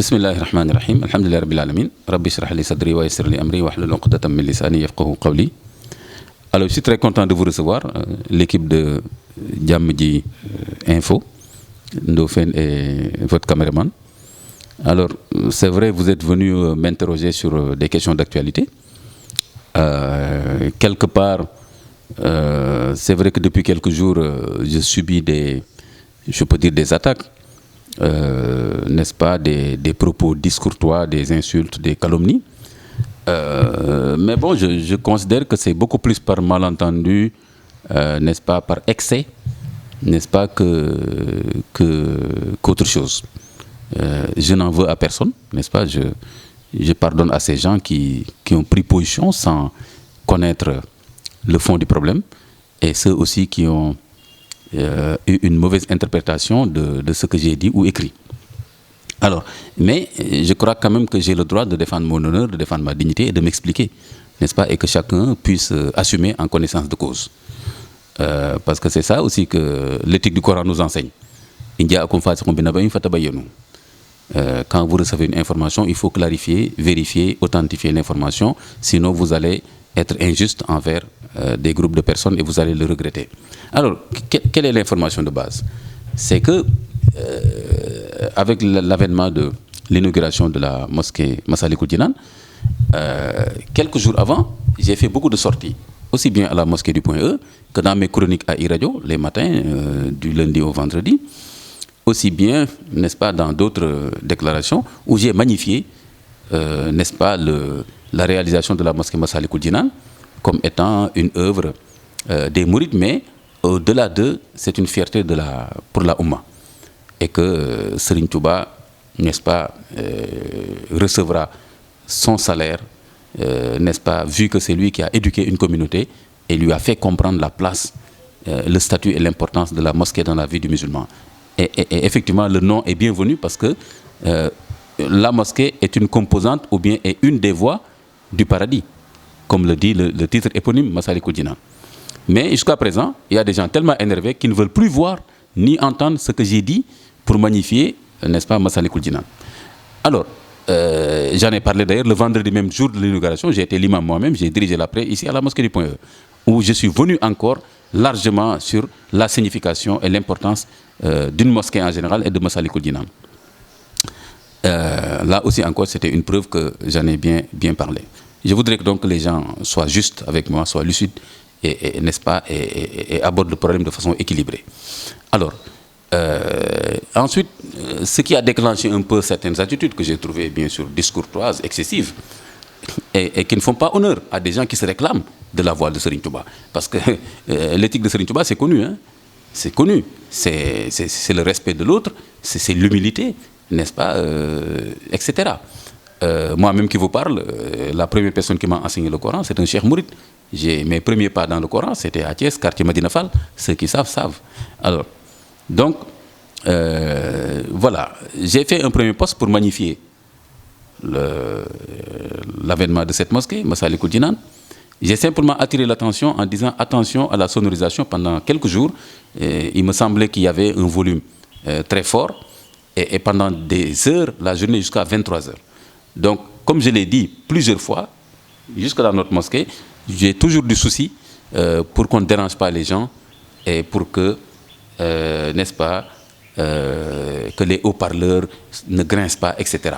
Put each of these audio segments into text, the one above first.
Bismillahir Rahmanir Rahim. Alhamdulillahi Rabbil Alamin. Rabbi shrah li sadri wa yassir li amri wahlul 'uqdatam min lisani yafqahu qawli. Alors, je suis très content de vous recevoir, l'équipe de Jamji Info, Ndofène et votre caméraman. Alors, c'est vrai, vous êtes venu m'interroger sur des questions d'actualité. Quelque part, c'est vrai que depuis quelques jours, je subis des attaques. N'est-ce pas, des propos discourtois, des insultes, des calomnies. Mais bon, je considère que c'est beaucoup plus par malentendu, n'est-ce pas, par excès, n'est-ce pas, qu'autre chose. Je n'en veux à personne, n'est-ce pas, je pardonne à ces gens qui ont pris position sans connaître le fond du problème, et ceux aussi qui ont eu une mauvaise interprétation de ce que j'ai dit ou écrit. Alors, mais je crois quand même que j'ai le droit de défendre mon honneur, de défendre ma dignité et de m'expliquer, n'est-ce pas, et que chacun puisse assumer en connaissance de cause. Parce que c'est ça aussi que l'éthique du Coran nous enseigne. Quand vous recevez une information, il faut clarifier, vérifier, authentifier l'information, sinon vous allez être injuste envers des groupes de personnes et vous allez le regretter. Alors, quelle est l'information de base? C'est que, avec l'avènement de l'inauguration de la mosquée Massalikul Jinan, quelques jours avant, j'ai fait beaucoup de sorties, aussi bien à la mosquée du Point E que dans mes chroniques à iRadio, les matins, du lundi au vendredi, aussi bien, n'est-ce pas, dans d'autres déclarations, où j'ai magnifié, n'est-ce pas, la réalisation de la mosquée Massalikul Jinan comme étant une œuvre des mourides, mais au-delà d'eux, c'est une fierté pour la Oumma. Et que Serigne Touba, n'est-ce pas, recevra son salaire, n'est-ce pas, vu que c'est lui qui a éduqué une communauté et lui a fait comprendre la place, le statut et l'importance de la mosquée dans la vie du musulman. Et effectivement, le nom est bienvenu parce que la mosquée est une composante ou bien est une des voies du paradis, comme le dit le titre éponyme Massalikul Jinan. Mais jusqu'à présent, il y a des gens tellement énervés qui ne veulent plus voir ni entendre ce que j'ai dit pour magnifier, n'est-ce pas, Massalikul Jinan. Alors, j'en ai parlé d'ailleurs le vendredi même jour de l'inauguration, j'ai été l'imam moi-même, j'ai dirigé l'après ici à la mosquée du Point E, où je suis venu encore largement sur la signification et l'importance d'une mosquée en général et de Massalikul Jinan. Là aussi encore, c'était une preuve que j'en ai bien parlé. Je voudrais que donc les gens soient justes avec moi, soient lucides et n'est-ce pas, et abordent le problème de façon équilibrée. Alors, ensuite, ce qui a déclenché un peu certaines attitudes que j'ai trouvées bien sûr discourtoises, excessives, et qui ne font pas honneur à des gens qui se réclament de la voix de Serigne Touba. Parce que l'éthique de Serigne Touba, c'est connu, hein? C'est connu. C'est le respect de l'autre, c'est l'humilité, n'est-ce pas, etc. Moi-même qui vous parle, la première personne qui m'a enseigné le Coran, c'est un cheikh mouride. Mes premiers pas dans le Coran, c'était à Thiès, quartier Medina Fall. Ceux qui savent, savent. Alors, donc, voilà, j'ai fait un premier post pour magnifier l'avènement de cette mosquée, Massalikul Jinan. J'ai simplement attiré l'attention en disant attention à la sonorisation pendant quelques jours. Il me semblait qu'il y avait un volume très fort et pendant des heures, la journée jusqu'à 23 heures. Donc, comme je l'ai dit plusieurs fois, jusque dans notre mosquée, j'ai toujours du souci pour qu'on ne dérange pas les gens et pour que, n'est-ce pas, que les haut-parleurs ne grincent pas, etc.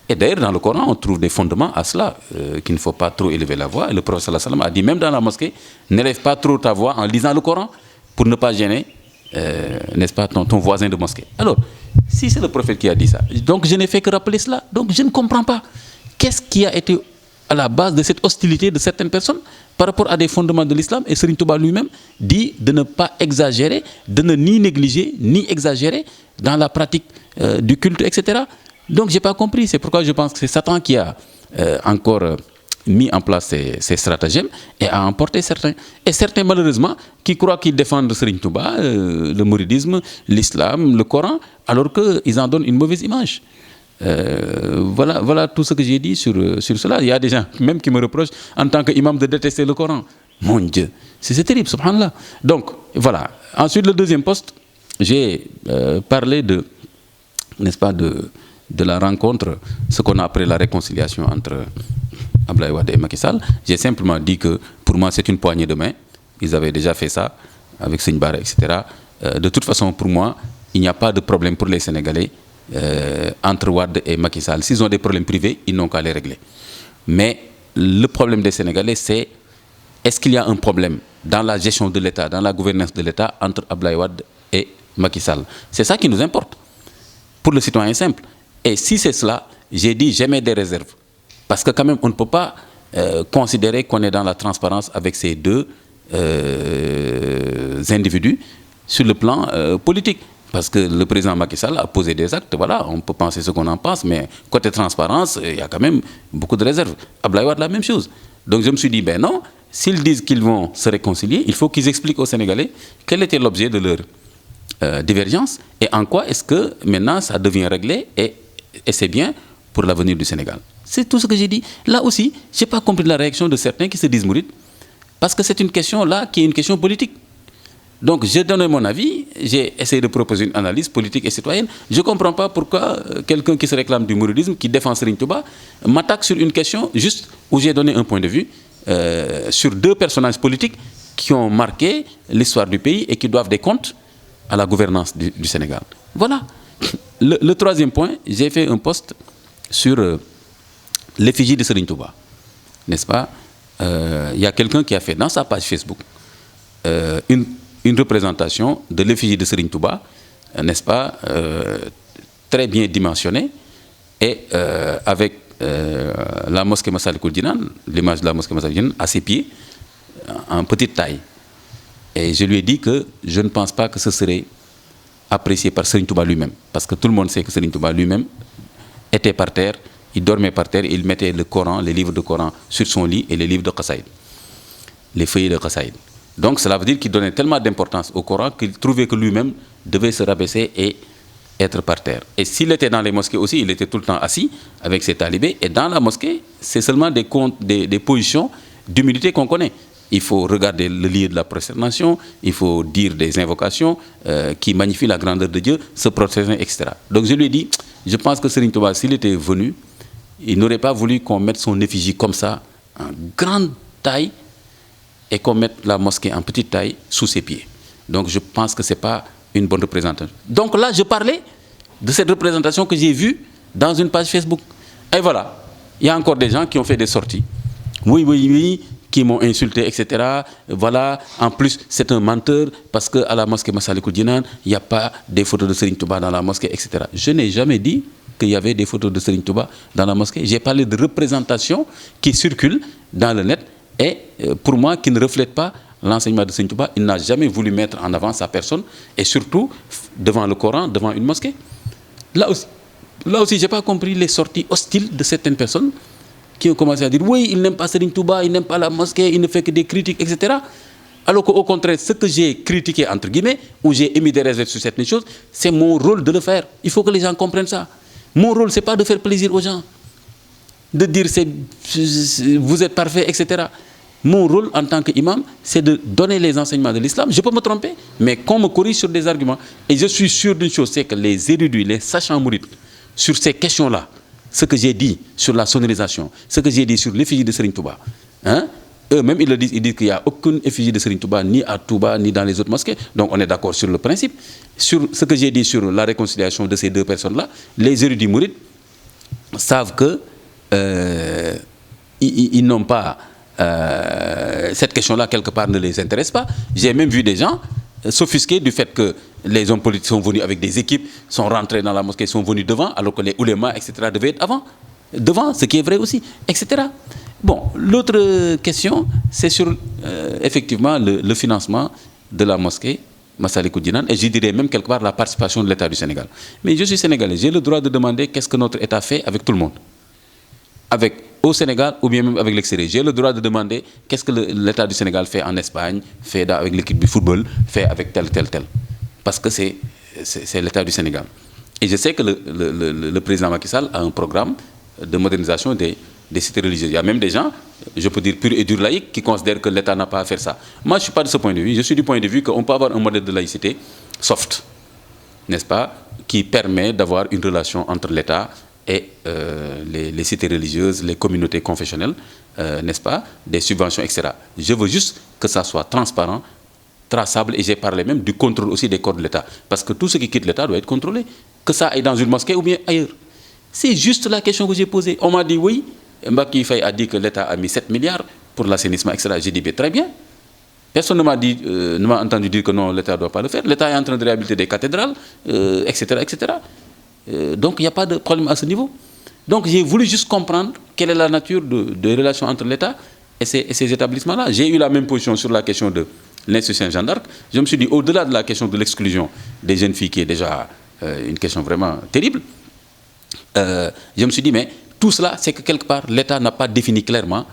Et d'ailleurs, dans le Coran, on trouve des fondements à cela, qu'il ne faut pas trop élever la voix. Et le prophète sallallahu alayhi wa sallam a dit, même dans la mosquée, n'élève pas trop ta voix en lisant le Coran pour ne pas gêner, n'est-ce pas, ton voisin de mosquée. Alors, si c'est le prophète qui a dit ça, donc je n'ai fait que rappeler cela, donc je ne comprends pas. Qu'est-ce qui a été à la base de cette hostilité de certaines personnes par rapport à des fondements de l'islam? Et Serigne Touba lui-même dit de ne pas exagérer, de ne ni négliger, ni exagérer dans la pratique du culte, etc. Donc, je n'ai pas compris. C'est pourquoi je pense que c'est Satan qui a encore mis en place ces stratagèmes et a emporté certains. Et certains, malheureusement, qui croient qu'ils défendent Serigne Touba, le mouridisme, l'islam, le Coran, alors qu'ils en donnent une mauvaise image. Voilà tout ce que j'ai dit sur cela. Il y a des gens même qui me reprochent en tant qu'imam de détester le Coran. Mon Dieu, c'est terrible, subhanallah. Donc, voilà. Ensuite, le deuxième poste, j'ai parlé de, n'est-ce pas, de la rencontre, ce qu'on a appelé la réconciliation entre Abdoulaye Wade et Macky Sall. J'ai simplement dit que pour moi c'est une poignée de main. Ils avaient déjà fait ça avec Seigne Bara, etc. De toute façon, pour moi, il n'y a pas de problème pour les Sénégalais entre Wade et Macky Sall. S'ils ont des problèmes privés, ils n'ont qu'à les régler. Mais le problème des Sénégalais, c'est est-ce qu'il y a un problème dans la gestion de l'État, dans la gouvernance de l'État entre Abdoulaye Wade et Macky Sall? C'est ça qui nous importe, pour le citoyen simple. Et si c'est cela, j'ai dit j'émets des réserves. Parce que quand même, on ne peut pas considérer qu'on est dans la transparence avec ces deux individus sur le plan politique. Parce que le président Macky Sall a posé des actes, voilà, on peut penser ce qu'on en pense, mais côté transparence, il y a quand même beaucoup de réserves. Abdoulaye Wade, la même chose. Donc je me suis dit, ben non, s'ils disent qu'ils vont se réconcilier, il faut qu'ils expliquent aux Sénégalais quel était l'objet de leur divergence et en quoi est-ce que maintenant ça devient réglé et c'est bien pour l'avenir du Sénégal. C'est tout ce que j'ai dit. Là aussi, je n'ai pas compris la réaction de certains qui se disent mourides, parce que c'est une question là qui est une question politique. Donc j'ai donné mon avis, j'ai essayé de proposer une analyse politique et citoyenne. Je ne comprends pas pourquoi quelqu'un qui se réclame du mouridisme, qui défend Serigne Touba, m'attaque sur une question juste où j'ai donné un point de vue sur deux personnages politiques qui ont marqué l'histoire du pays et qui doivent des comptes à la gouvernance du Sénégal. Voilà. Le troisième point, j'ai fait un post sur l'effigie de Serigne Touba. N'est-ce pas? Il y a quelqu'un qui a fait dans sa page Facebook une représentation de l'effigie de Serigne Touba, n'est-ce pas, très bien dimensionnée, et avec la mosquée Massalikul Jinan, l'image de la mosquée Massalikul Jinan, à ses pieds, en petite taille. Et je lui ai dit que je ne pense pas que ce serait apprécié par Serigne Touba lui-même, parce que tout le monde sait que Serigne Touba lui-même était par terre, il dormait par terre, il mettait le Coran, les livres de Coran sur son lit et les livres de Qassaïd, les feuillets de Qassaïd. Donc cela veut dire qu'il donnait tellement d'importance au Coran qu'il trouvait que lui-même devait se rabaisser et être par terre. Et s'il était dans les mosquées aussi, il était tout le temps assis avec ses talibés. Et dans la mosquée, c'est seulement des positions d'humilité qu'on connaît. Il faut regarder le lieu de la prosternation, il faut dire des invocations qui magnifient la grandeur de Dieu, se prosterner, etc. Donc je lui ai dit, je pense que Serigne Touba, s'il était venu, il n'aurait pas voulu qu'on mette son effigie comme ça, en grande taille, et qu'on mette la mosquée en petite taille sous ses pieds. Donc je pense que ce n'est pas une bonne représentation. Donc là, je parlais de cette représentation que j'ai vue dans une page Facebook. Et voilà, il y a encore des gens qui ont fait des sorties. Oui, qui m'ont insulté, etc. Voilà, en plus, c'est un menteur, parce qu'à la mosquée Massalikul Jinan, il n'y a pas des photos de Serigne Touba dans la mosquée, etc. Je n'ai jamais dit qu'il y avait des photos de Serigne Touba dans la mosquée. J'ai parlé de représentation qui circule dans le net, et pour moi, qui ne reflète pas l'enseignement de Serigne Touba. Il n'a jamais voulu mettre en avant sa personne, et surtout devant le Coran, devant une mosquée. Là aussi je n'ai pas compris les sorties hostiles de certaines personnes qui ont commencé à dire oui, il n'aime pas Serigne Touba, il n'aime pas la mosquée, il ne fait que des critiques, etc. Alors qu'au contraire, ce que j'ai critiqué, entre guillemets, où j'ai émis des réserves sur certaines choses, c'est mon rôle de le faire. Il faut que les gens comprennent ça. Mon rôle, ce n'est pas de faire plaisir aux gens, de dire vous êtes parfait, etc. Mon rôle en tant qu'imam, c'est de donner les enseignements de l'islam. Je peux me tromper, mais qu'on me corrige sur des arguments. Et je suis sûr d'une chose, c'est que les érudits, les sachants mourides, sur ces questions-là, ce que j'ai dit sur la sonorisation, ce que j'ai dit sur l'effigie de Serigne Touba, hein, eux-mêmes ils le disent, ils disent qu'il n'y a aucune effigie de Serigne Touba, ni à Touba, ni dans les autres mosquées. Donc on est d'accord sur le principe. Sur ce que j'ai dit sur la réconciliation de ces deux personnes-là, les érudits mourides savent que ils n'ont pas... cette question-là, quelque part, ne les intéresse pas. J'ai même vu des gens s'offusquer du fait que les hommes politiques sont venus avec des équipes, sont rentrés dans la mosquée, sont venus devant, alors que les oulémas, etc., devaient être devant, ce qui est vrai aussi, etc. Bon, l'autre question, c'est sur, effectivement, le financement de la mosquée Massalikul Jinan, et je dirais même quelque part la participation de l'État du Sénégal. Mais je suis sénégalais, j'ai le droit de demander qu'est-ce que notre État fait avec tout le monde. Au Sénégal ou bien même avec l'extérieur. J'ai le droit de demander qu'est-ce que l'État du Sénégal fait en Espagne, fait avec l'équipe du football, fait avec tel. Parce que c'est l'État du Sénégal. Et je sais que le président Macky Sall a un programme de modernisation des cités religieuses. Il y a même des gens, je peux dire purs et durs laïcs, qui considèrent que l'État n'a pas à faire ça. Moi, je ne suis pas de ce point de vue. Je suis du point de vue qu'on peut avoir un modèle de laïcité soft. n'est-ce pas, qui permet d'avoir une relation entre l'État et les cités religieuses, les communautés confessionnelles, n'est-ce pas, des subventions, etc. Je veux juste que ça soit transparent, traçable, et j'ai parlé même du contrôle aussi des corps de l'État. Parce que tout ce qui quitte l'État doit être contrôlé, que ça aille dans une mosquée ou bien ailleurs. C'est juste la question que j'ai posée. On m'a dit oui, Mbacké Faye a dit que l'État a mis 7 milliards pour l'assainissement, etc. J'ai dit, très bien. Personne ne m'a entendu dire que non, l'État ne doit pas le faire. L'État est en train de réhabiliter des cathédrales, etc. etc. Donc il n'y a pas de problème à ce niveau. Donc j'ai voulu juste comprendre quelle est la nature des relations entre l'État et ces établissements-là. J'ai eu la même position sur la question de l'institution Jeanne d'Arc. Je me suis dit, au-delà de la question de l'exclusion des jeunes filles, qui est déjà une question vraiment terrible, je me suis dit, mais tout cela, c'est que quelque part, l'État n'a pas défini clairement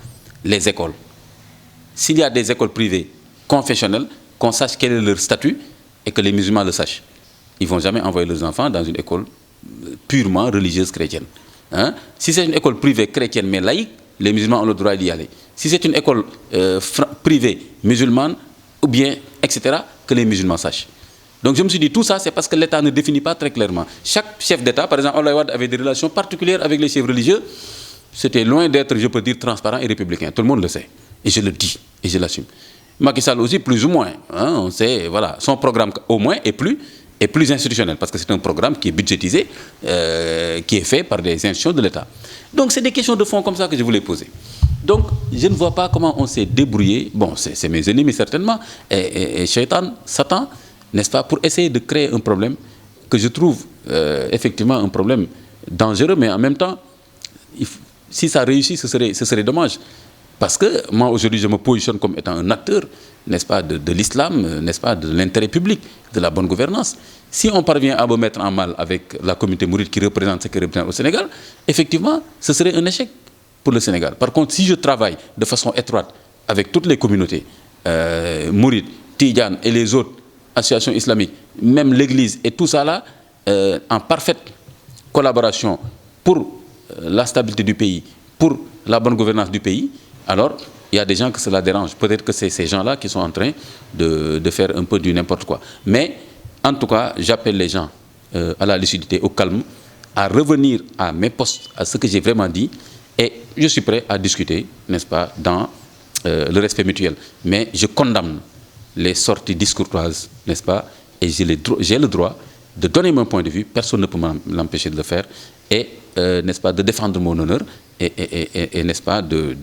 les écoles. S'il y a des écoles privées confessionnelles, qu'on sache quel est leur statut et que les musulmans le sachent. Ils ne vont jamais envoyer leurs enfants dans une école purement religieuse chrétienne. Hein? Si c'est une école privée chrétienne mais laïque, les musulmans ont le droit d'y aller. Si c'est une école privée musulmane, ou bien, etc., que les musulmans sachent. Donc je me suis dit, tout ça, c'est parce que l'État ne définit pas très clairement. Chaque chef d'État, par exemple, Abdoulaye Wade avait des relations particulières avec les chefs religieux. C'était loin d'être, je peux dire, transparent et républicain. Tout le monde le sait. Et je le dis, et je l'assume. Macky Sall aussi, plus ou moins. Hein, on sait, voilà, son programme, au moins, est plus institutionnel, parce que c'est un programme qui est budgétisé, qui est fait par des institutions de l'État. Donc c'est des questions de fond comme ça que je voulais poser. Donc je ne vois pas comment on s'est débrouillé, bon, c'est mes ennemis certainement, et Shaitan, Satan, n'est-ce pas, pour essayer de créer un problème que je trouve effectivement un problème dangereux, mais en même temps, si ça réussit, ce serait dommage. Parce que moi, aujourd'hui, je me positionne comme étant un acteur, n'est-ce pas, de l'islam, n'est-ce pas, de l'intérêt public, de la bonne gouvernance. Si on parvient à me mettre en mal avec la communauté mouride qui représente ce qui représente au Sénégal, effectivement, ce serait un échec pour le Sénégal. Par contre, si je travaille de façon étroite avec toutes les communautés, mourides, Tidjane et les autres associations islamiques, même l'Église et tout ça là, en parfaite collaboration pour la stabilité du pays, pour la bonne gouvernance du pays, alors il y a des gens que cela dérange. Peut-être que c'est ces gens-là qui sont en train de faire un peu du n'importe quoi. Mais en tout cas, j'appelle les gens à la lucidité, au calme, à revenir à mes postes, à ce que j'ai vraiment dit, et je suis prêt à discuter, n'est-ce pas, dans le respect mutuel. Mais je condamne les sorties discourtoises, n'est-ce pas, et j'ai le droit de donner mon point de vue, personne ne peut m'empêcher de le faire, et, n'est-ce pas, de défendre mon honneur, et n'est-ce pas, de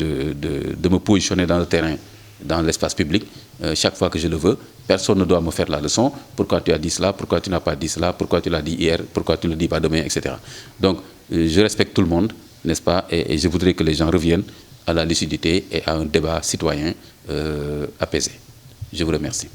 me positionner dans le terrain, dans l'espace public, chaque fois que je le veux. Personne ne doit me faire la leçon. Pourquoi tu as dit cela? Pourquoi tu n'as pas dit cela? Pourquoi tu l'as dit hier? Pourquoi tu ne le dis pas demain? Etc. Donc, je respecte tout le monde, n'est-ce pas, et je voudrais que les gens reviennent à la lucidité et à un débat citoyen apaisé. Je vous remercie.